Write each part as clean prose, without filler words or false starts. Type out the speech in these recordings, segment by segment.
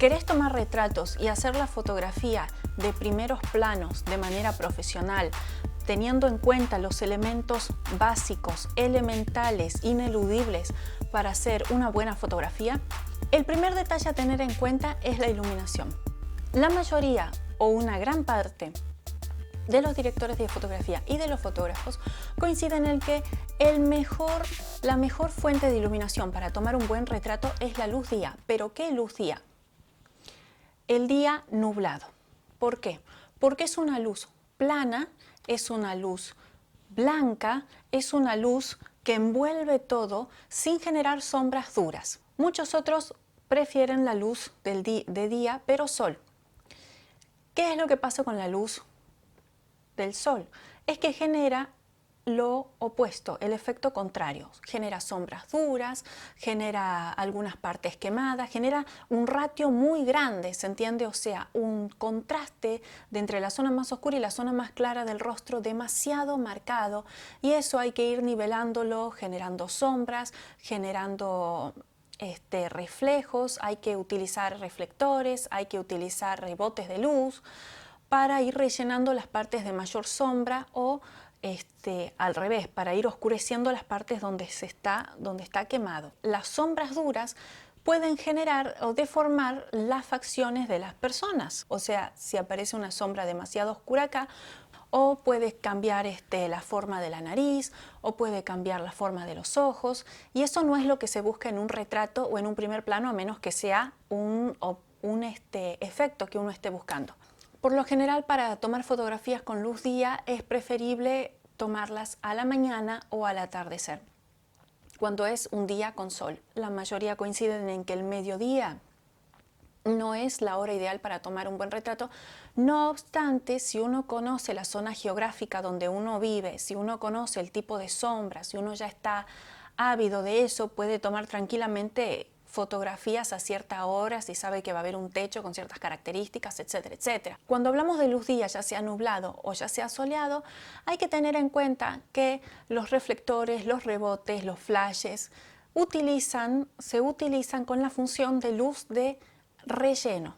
¿Querés tomar retratos y hacer la fotografía de primeros planos de manera profesional, teniendo en cuenta los elementos básicos, elementales, ineludibles para hacer una buena fotografía? El primer detalle a tener en cuenta es la iluminación. La mayoría o una gran parte de los directores de fotografía y de los fotógrafos coinciden en que la mejor fuente de iluminación para tomar un buen retrato es la luz día. ¿Pero qué luz día? El día nublado. ¿Por qué? Porque es una luz plana, es una luz blanca, es una luz que envuelve todo sin generar sombras duras. Muchos otros prefieren la luz de día, pero sol. ¿Qué es lo que pasa con la luz del sol? Es que genera lo opuesto, el efecto contrario. Genera sombras duras, genera algunas partes quemadas, genera un ratio muy grande, ¿se entiende? O sea, un contraste de entre la zona más oscura y la zona más clara del rostro demasiado marcado, y eso hay que ir nivelándolo, generando sombras, generando reflejos, hay que utilizar reflectores, hay que utilizar rebotes de luz para ir rellenando las partes de mayor sombra o al revés, para ir oscureciendo las partes donde está quemado. Las sombras duras pueden generar o deformar las facciones de las personas. O sea, si aparece una sombra demasiado oscura acá, o puede cambiar la forma de la nariz, o puede cambiar la forma de los ojos, y eso no es lo que se busca en un retrato o en un primer plano, a menos que sea un efecto que uno esté buscando. Por lo general, para tomar fotografías con luz día es preferible tomarlas a la mañana o al atardecer, cuando es un día con sol. La mayoría coinciden en que el mediodía no es la hora ideal para tomar un buen retrato. No obstante, si uno conoce la zona geográfica donde uno vive, si uno conoce el tipo de sombra, si uno ya está ávido de eso, puede tomar tranquilamente fotografías a cierta hora, si sabe que va a haber un techo con ciertas características, etcétera, etcétera. Cuando hablamos de luz día, ya sea nublado o ya sea soleado, hay que tener en cuenta que los reflectores, los rebotes, los flashes se utilizan con la función de luz de relleno.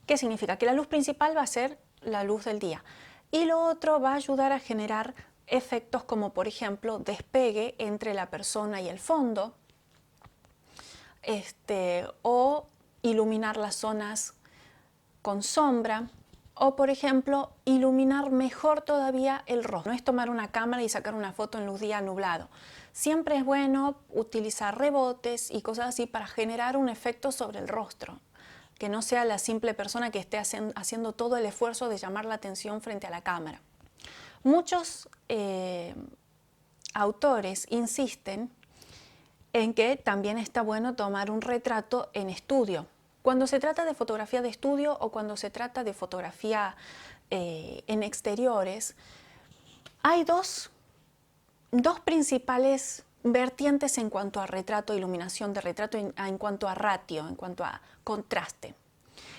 ¿Qué significa? Que la luz principal va a ser la luz del día y lo otro va a ayudar a generar efectos como, por ejemplo, despegue entre la persona y el fondo, o iluminar las zonas con sombra, o por ejemplo iluminar mejor todavía el rostro. No es tomar una cámara y sacar una foto en luz día nublado. Siempre es bueno utilizar rebotes y cosas así para generar un efecto sobre el rostro, que no sea la simple persona que esté haciendo todo el esfuerzo de llamar la atención frente a la cámara. Muchos autores insisten en que también está bueno tomar un retrato en estudio. Cuando se trata de fotografía de estudio o cuando se trata de fotografía en exteriores, hay dos principales vertientes en cuanto a retrato, iluminación de retrato, en cuanto a ratio, en cuanto a contraste.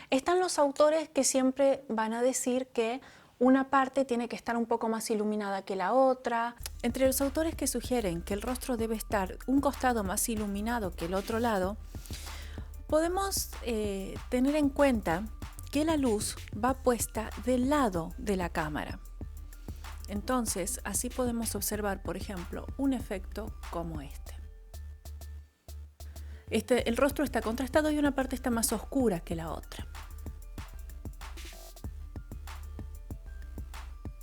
Están los autores que siempre van a decir que una parte tiene que estar un poco más iluminada que la otra. Entre los autores que sugieren que el rostro debe estar un costado más iluminado que el otro lado, podemos tener en cuenta que la luz va puesta del lado de la cámara. Entonces, así podemos observar, por ejemplo, un efecto como este. El rostro está contrastado y una parte está más oscura que la otra.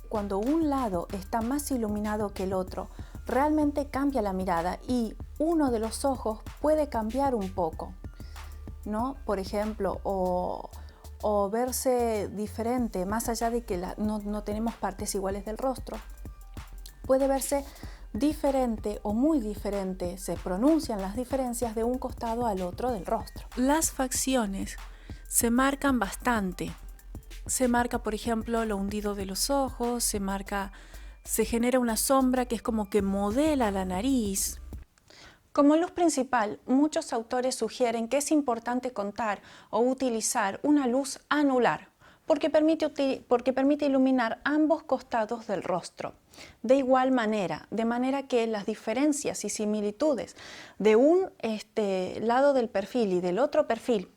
Cuando un lado está más iluminado que el otro, realmente cambia la mirada y uno de los ojos puede cambiar un poco, ¿no? Por ejemplo, o verse diferente, más allá de que no tenemos partes iguales del rostro. Puede verse diferente o muy diferente, se pronuncian las diferencias de un costado al otro del rostro. Las facciones se marcan bastante. Se marca, por ejemplo, lo hundido de los ojos, se genera una sombra que es como que modela la nariz. Como luz principal, muchos autores sugieren que es importante contar o utilizar una luz anular, porque permite iluminar ambos costados del rostro de igual manera, de manera que las diferencias y similitudes de un lado del perfil y del otro perfil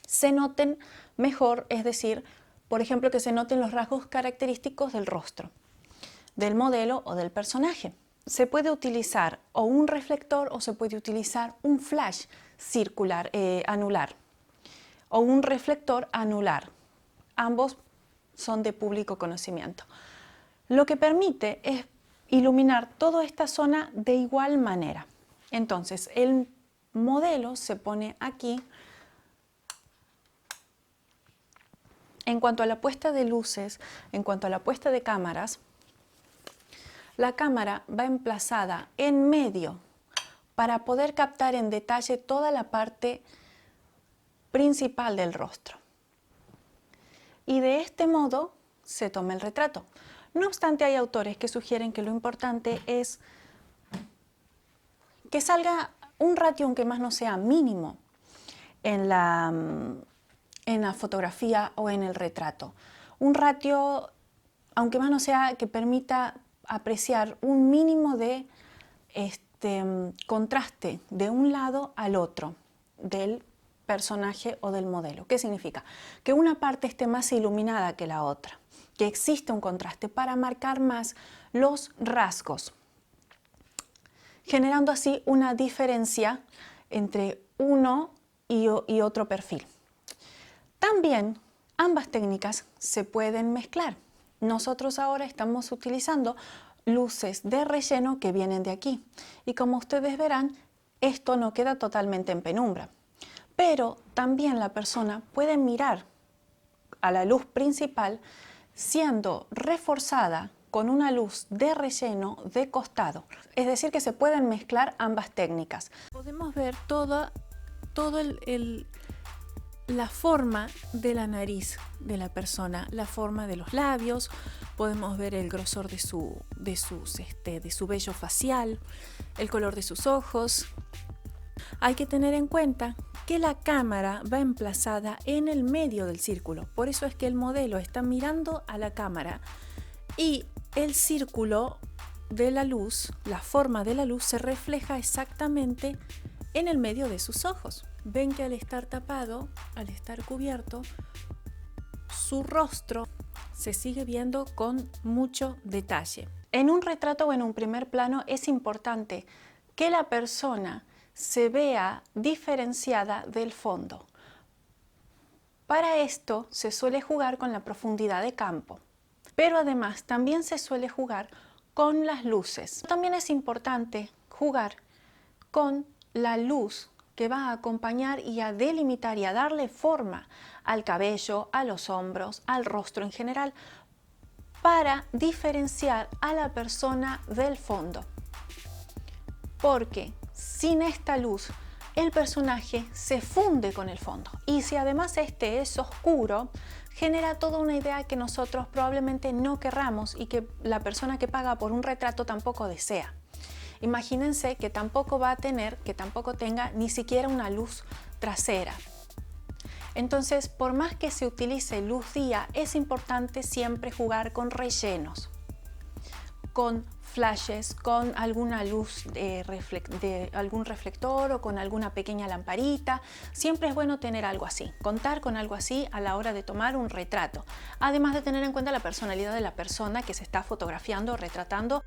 se noten mejor, es decir, por ejemplo, que se noten los rasgos característicos del rostro, del modelo o del personaje. Se puede utilizar o un reflector o se puede utilizar un flash circular, anular, o un reflector anular. Ambos son de público conocimiento. Lo que permite es iluminar toda esta zona de igual manera. Entonces, el modelo se pone aquí. En cuanto a la puesta de luces, en cuanto a la puesta de cámaras, la cámara va emplazada en medio para poder captar en detalle toda la parte principal del rostro. Y de este modo se toma el retrato. No obstante, hay autores que sugieren que lo importante es que salga un ratio, aunque más no sea mínimo, en la fotografía o en el retrato. Un ratio, aunque más no sea, que permita apreciar un mínimo de contraste de un lado al otro del personaje o del modelo. ¿Qué significa? Que una parte esté más iluminada que la otra, que existe un contraste para marcar más los rasgos, generando así una diferencia entre uno y otro perfil. También ambas técnicas se pueden mezclar. Nosotros ahora estamos utilizando luces de relleno que vienen de aquí y como ustedes verán, esto no queda totalmente en penumbra. Pero también la persona puede mirar a la luz principal siendo reforzada con una luz de relleno de costado. Es decir, que se pueden mezclar ambas técnicas. Podemos ver toda la forma de la nariz de la persona, la forma de los labios, podemos ver el grosor de su vello facial, el color de sus ojos. Hay que tener en cuenta que la cámara va emplazada en el medio del círculo, por eso es que el modelo está mirando a la cámara y el círculo de la luz, la forma de la luz se refleja exactamente en el medio de sus ojos. Ven que al estar tapado, al estar cubierto, su rostro se sigue viendo con mucho detalle. En un retrato o en un primer plano es importante que la persona se vea diferenciada del fondo. Para esto se suele jugar con la profundidad de campo, pero además también se suele jugar con las luces. También es importante jugar con la luz que va a acompañar y a delimitar y a darle forma al cabello, a los hombros, al rostro en general, para diferenciar a la persona del fondo. Porque sin esta luz, el personaje se funde con el fondo. Y si además este es oscuro, genera toda una idea que nosotros probablemente no querramos y que la persona que paga por un retrato tampoco desea. Imagínense que tampoco tenga ni siquiera una luz trasera. Entonces, por más que se utilice luz día, es importante siempre jugar con rellenos, con flashes, con alguna luz de algún reflector o con alguna pequeña lamparita. Siempre es bueno tener algo así, contar con algo así a la hora de tomar un retrato. Además de tener en cuenta la personalidad de la persona que se está fotografiando o retratando.